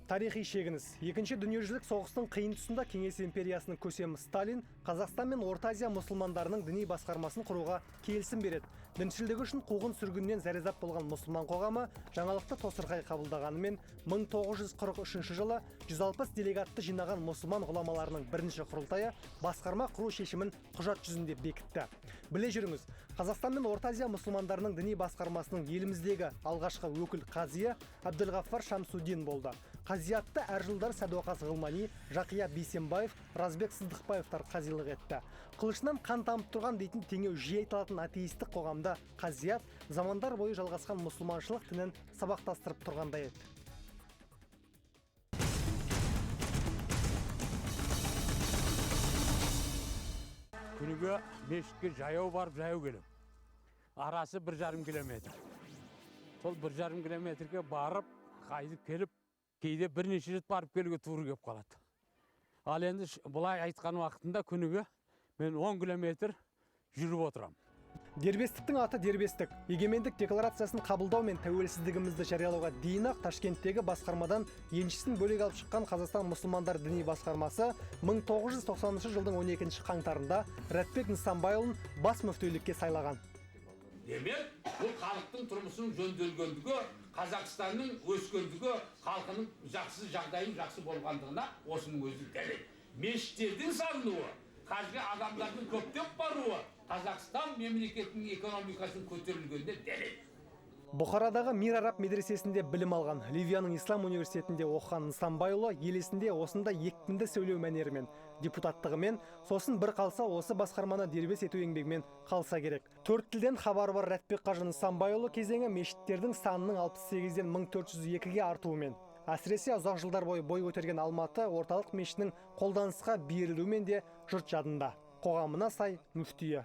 Тарихи шегініс. Екінші дүниежүзілік соғыстың қиын тұсында Кеңес империясының көсемі Сталин Қазақстан мен Орта Азия мұсылмандарының діни басқармасын құруға келісім береді. Діншілдігі үшін қуғын сүргіннен зәрезап болған мұсылман қоғамы жаңалықты тосырқай қабылдағанымен 1943 жылы 160 делегатты жинаған мұсылман ғұламаларының бірінші құрылтайы басқарма құру шешімін құжат жүзінде бекітті. Біле жүріңіз, Қазақстан мен Орта Азия мұсылмандарының діни басқармасының еліміздегі алғашқы өкіл қазия Әбділғафар Шамсудин болды. Қазиятты әр жылдар Сәдуақас Ғылмани, Жақия Бейсенбаев, Разбек Сыздықбаевтар қазилық етті. Қылышынан қан тамып тұрған дейтін теңеу жиі айтылатын атеистік қоғамда қазият замандар бойы жалғасқан мұсылманшылық дінін сабақтастырып тұрғандай еді. Күніге мешітке жаяу барып, жаяу келем. Арасы 1,5 километр. Сол 1,5 километрге барып, қайтып келіп, кейде бірнеше рет барып келуге тура келіп қалады. Ал енді бұлай айтқан уақытында күніге мен 10 километр жүріп отырам. Дербестіктің аты дербестік. Егемендік декларациясын қабылдау мен тәуелсіздігімізді жариялауға дейін-ақ Ташкенттегі басқармадан еншісін бөлек алып шыққан Қазақстан мұсылмандар діни басқармасы 1990 жылдың 12 қаңтарында Рәтбек Нысанбайұлын бас мүфтилікке сайлаған. Демек, бұл халықтың тұрмысының жөнделгендігі, Қазақстанның өскендігі, халқының жақсы жағдайын жақсы болғандығына осының өзі дәлел. Мешіттердің салынуы, қазіргі адамдардың көптеп баруы, Қазақстан мемлекетінің экономикасының көтерілгенде дәлел. Бұхарадағы Мир Араб медресесінде білім алған, Ливияның Ислам университетінде оқыған Нысанбайұлы елесінде осында екпінді сөйлеу мәнерімен, депутаттығымен, сосын бір қалса осы басқарманы дербес ету еңбегімен қалса керек. 4 тілден хабары бар Рәтбек қажы Нысанбайұлы кезеңі мешіттердің санының 68-ден 1402-ге артуымен, әсіресе ұзақ жылдар бойы бой көтерген Алматы орталық мешітінің қолданысқа берілуімен де жұрт жадында. Қоғамына сай мүфтиі.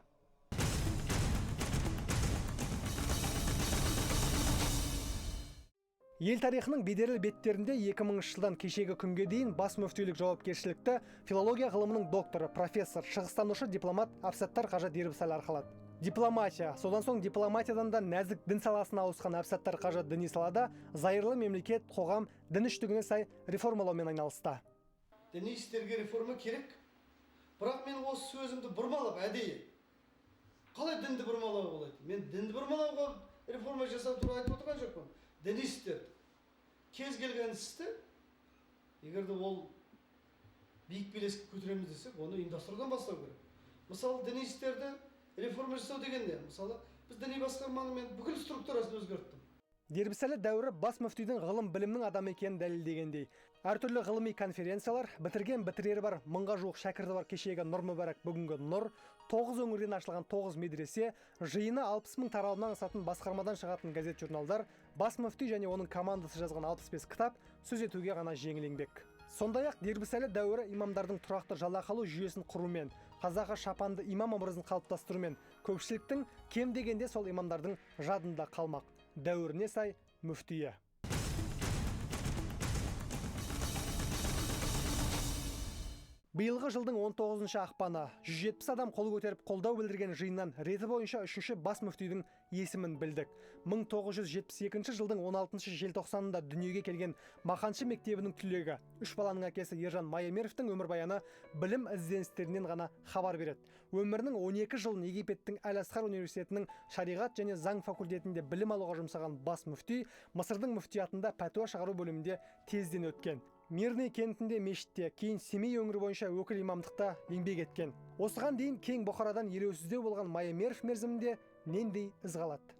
Ел тарихының бедерлі беттерінде 2000 жылдан кешегі күнге дейін бас мүфтилік жауапкершілікті филология ғылымының докторы, профессор, шығыстанушы дипломат Әбсаттар қажы Дербісәлі арқалады. Дипломатия, содан соң дипломатиядан да нәзік дін саласына ауысқан Әбсаттар қажы діни салада зайырлы мемлекет, қоғам, дін үштігіне сай реформалаумен айналысты. Діни істерге реформа керек, бірақ мен осы сөзімді бұрмалап әдейі. Қалай дінді бұрмалауға болады? Мен дінді бұрмалауға реформа жасау туралы айтып отырған жоқпын. Діни істерді. Кез келген істі, егерде ол биік белеске көтереміз десек, оны ұйымдастырудан бастау керек. Мысалы, діни істерді реформа жасау дегенде, мысалы, біз діни басқарманың бүкіл структурасын өзгерттім. Дербісәлі дәуірі бас мүфтидің ғылым білімнің адамы екенін дәлелдегендей. Әртүрлі ғылыми конференциялар, бітірген бітірері бар, 1000-ға жуық шәкірті бар кешегі Нұр Мүбәрак бүгінгі Нұр, 9 өңірден ашылған 9 медресе, жиыны 60 000 таралымнан асатын басқармадан шығатын газет-журналдар, бас мүфти және оның командасы жазған 65 кітап сөз етуге ғана жеңіл еңбек. Сондай-ақ Дербісәлі дәуірі имамдардың тұрақты жалақы алу жүйесін құрумен, қазақы шапанды имам образын қалыптастырумен, көпшіліктің кем дегенде сол имамдардың жадында қалмақ. Дәуіріне сай мүфтиі. Биылғы жылдың 19 ақпаны 170 адам қол көтеріп қолдау білдірген жиыннан реті бойынша 3-ші бас мүфтидің есімін білдік. 1972 жылдың 16 желтоқсанында дүниеге келген Маханшы мектебінің түлегі, 3 баланың әкесі Ержан Майемировтың өмірбаяны білім ізденістерінен ғана хабар береді. Өмірінің 12 жылын Египеттің Әл-Асқар университетінің шариғат және заң факультетінде білім алуға жұмсаған бас мүфти Мысырдың мүфтиятында пәтуа шығару бөлімінде тезден өткен. Мирный кентінде мешітте, кейін Семей өңірі бойынша өкіл имамдықта еңбек еткен. Осыған дейін кең Бұхарадан елеусіздеу болған Майемиров мерзімінде нендей із қалады.